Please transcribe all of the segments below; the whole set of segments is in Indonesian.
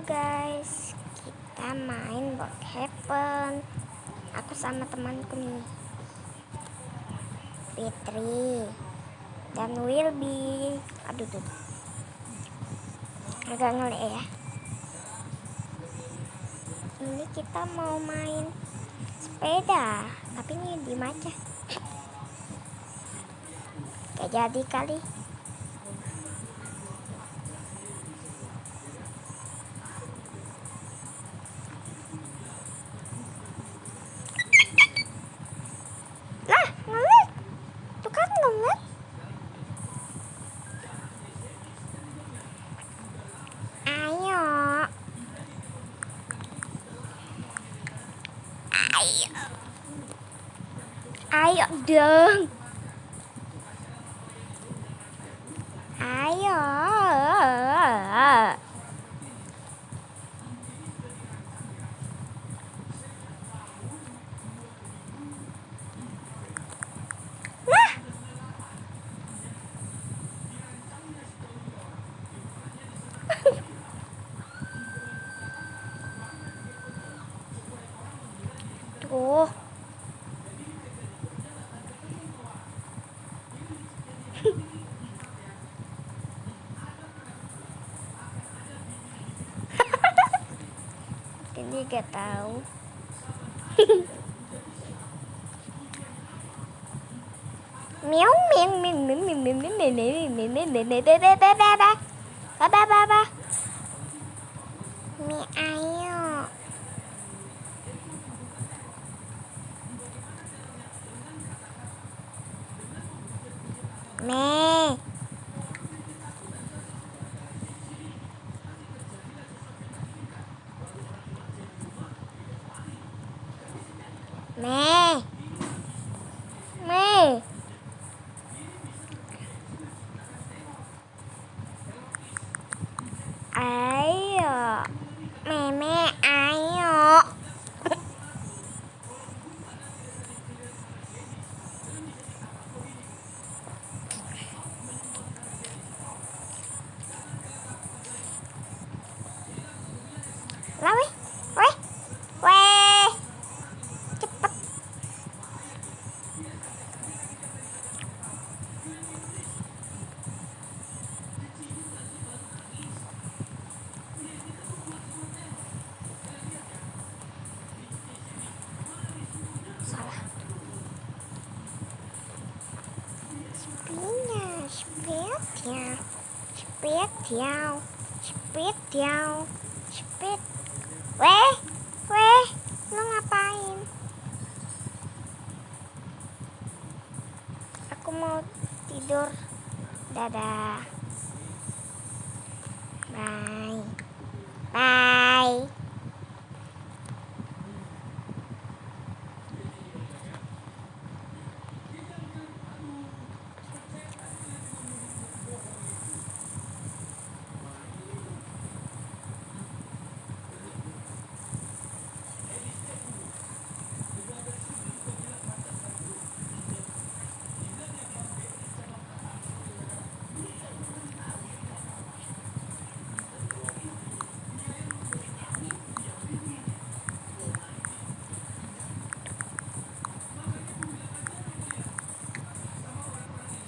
guys, kita main Brookhaven. Aku sama temanku nih, Fitri dan Wilby. Aduh tuh, agak ngelik ya. Ini kita mau main sepeda, tapi ini di aja. Gak jadi kali. Lah, ngelik. Tuh kan ngelik. Ayo. Ayo. Ayo dong. Ayo. Lah. Tuh. Ini gak tahu. Meow meow meow meow meow meow meow meow meow meow meow. Mi ayo. Me. Me. Me. Ayo. Meme ayo. Lah weh. Weh. Weh. Cepet. Salah. Spinnya, spednya. Spedjau. Spedjau. Sped. Weh. Weh. Lu ngapain? Aku mau tidur. Dadah. Bye. Bye.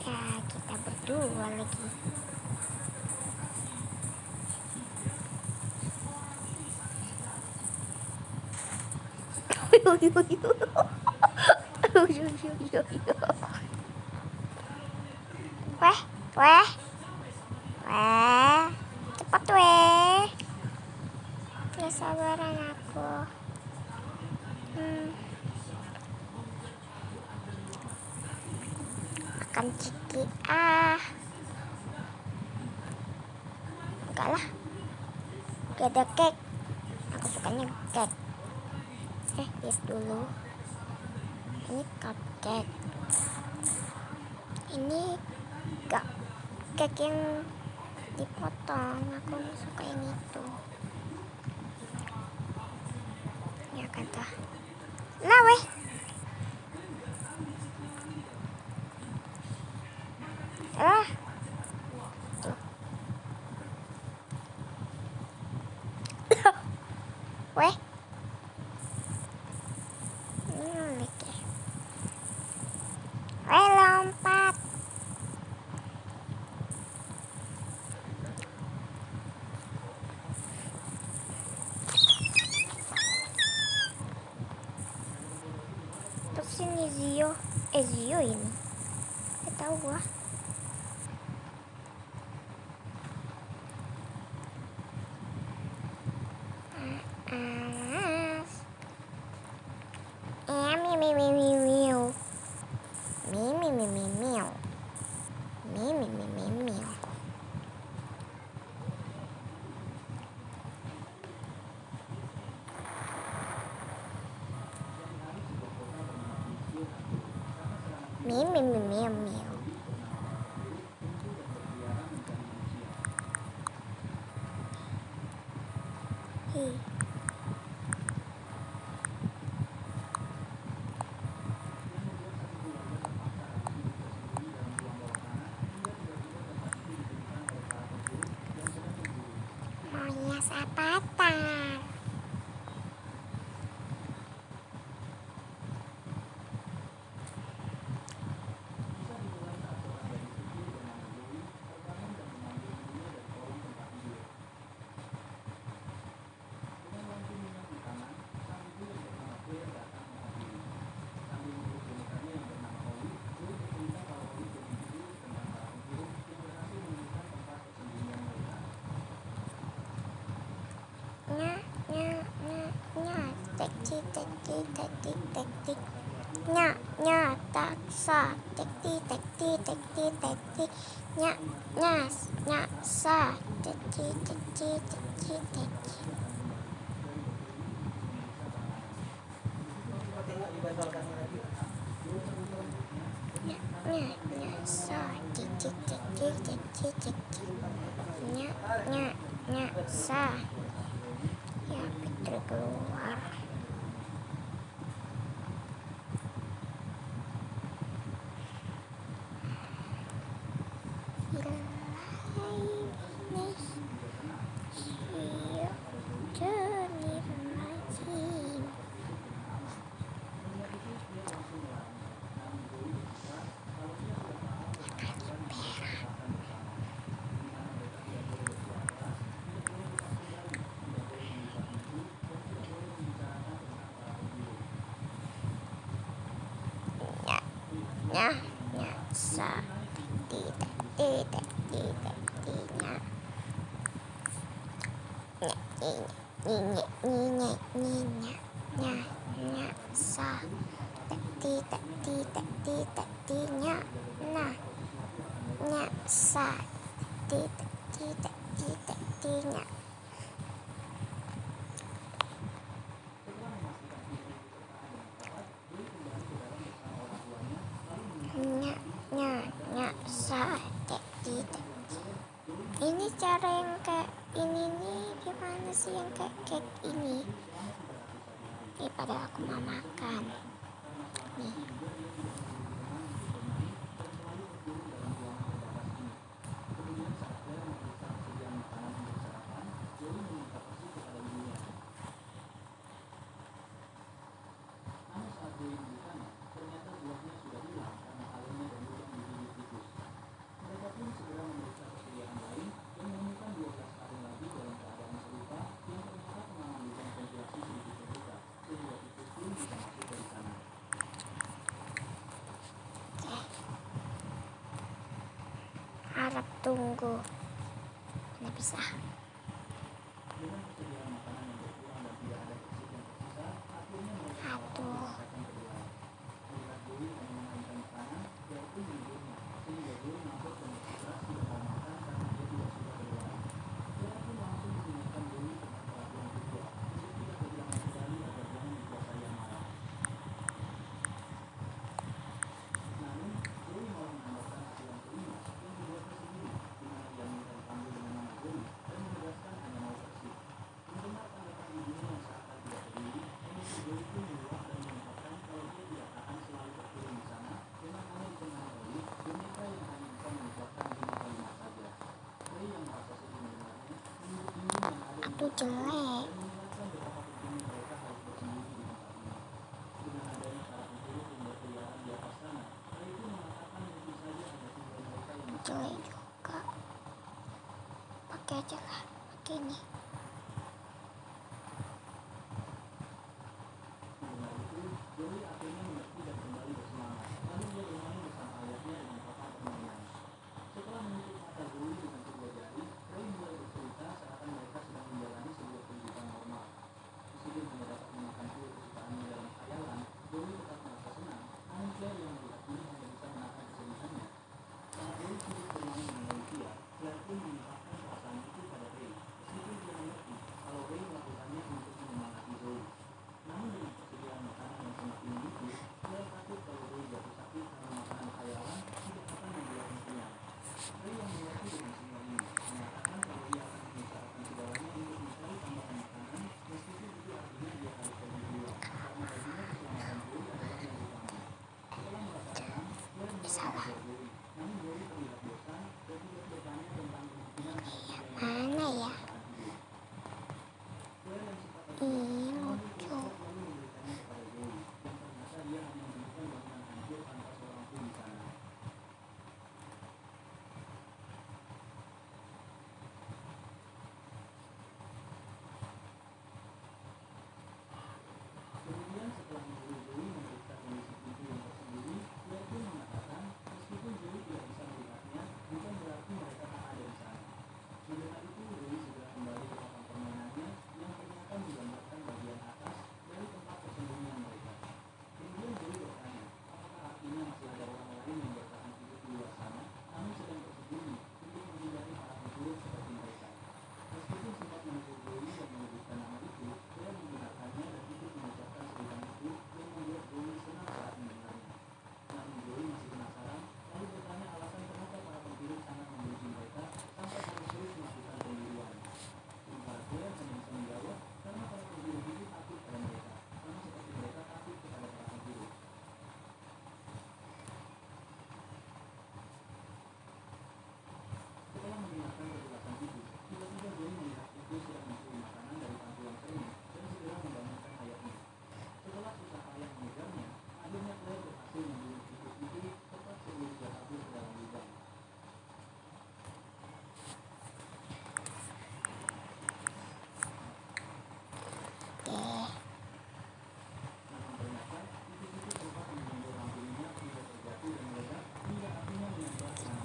Ya, kita berdua lagi. Weh, weh, weh, cepet weh. Ya sabaran aku. Makan ciki enggak lah, gak ada cake. Aku sukanya cake. Lihat dulu. Ini cupcake. Ini gak cake yang dipotong. Aku suka yang itu. Ya kata. Lah weh. Weh, mikir. Weh, lompat. Terus ini Zio. Zio ini. Gak tahu gua. Miu. Miu. Miu. Miu. Hi. Maunya Sapatar. Tektik. Nya taksa. Tektik. Nya sa. Tektik. Nya sa. Tektik. Nya sa. Ya, Fitri keluar. Nya sa. Tidak. Nya sa. Tidak. Nya sa. Tidak. Nya sa. Tidak. Ini cara yang kayak ini nih gimana sih yang kayak ini? Padahal aku mau makan. Nih. Harap tunggu. Nggak bisa. Aduh. Aduh jelek. Oke nih. Salah. Mana ya? Ih, lucu.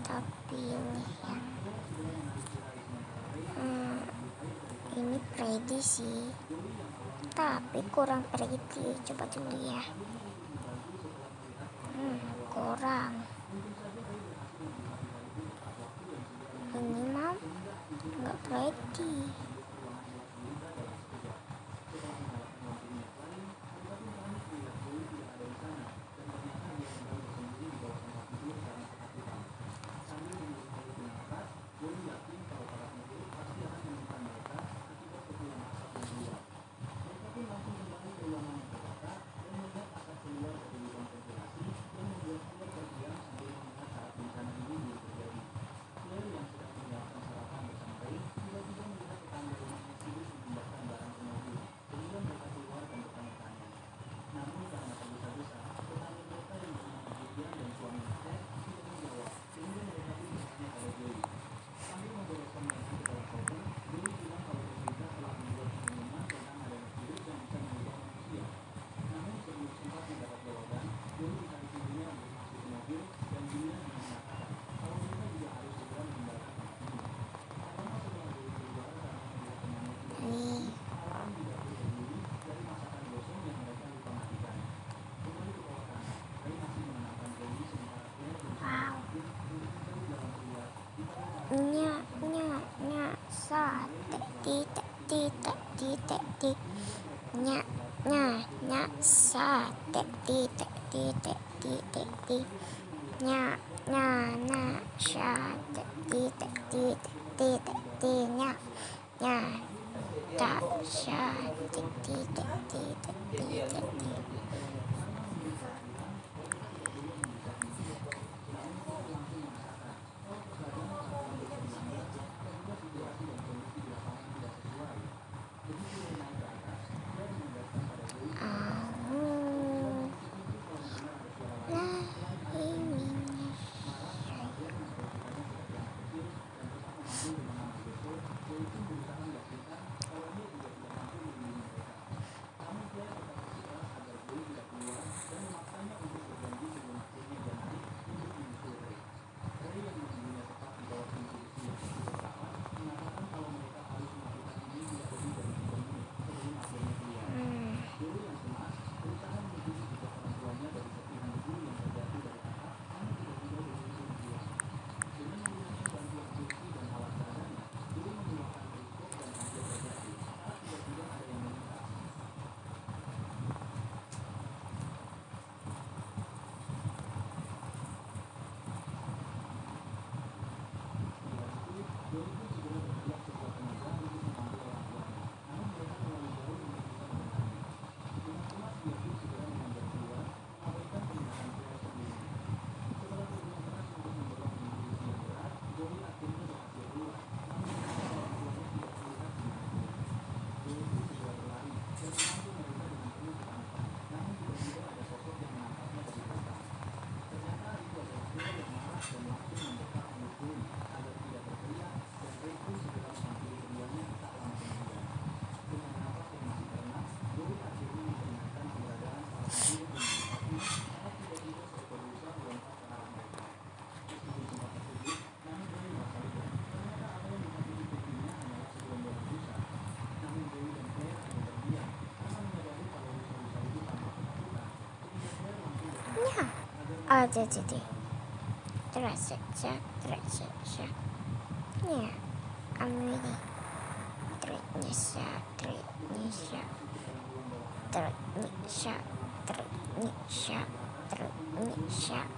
Tapi ini yang ini pretty sih, tapi kurang pretty. Coba dulu ya. Kurang. Ini mah nggak pretty. Nya sate titik nya sate titik nya sate titik nya sate titik. Ada jadi terasa, yeah, I'm really ternyata, ternyata.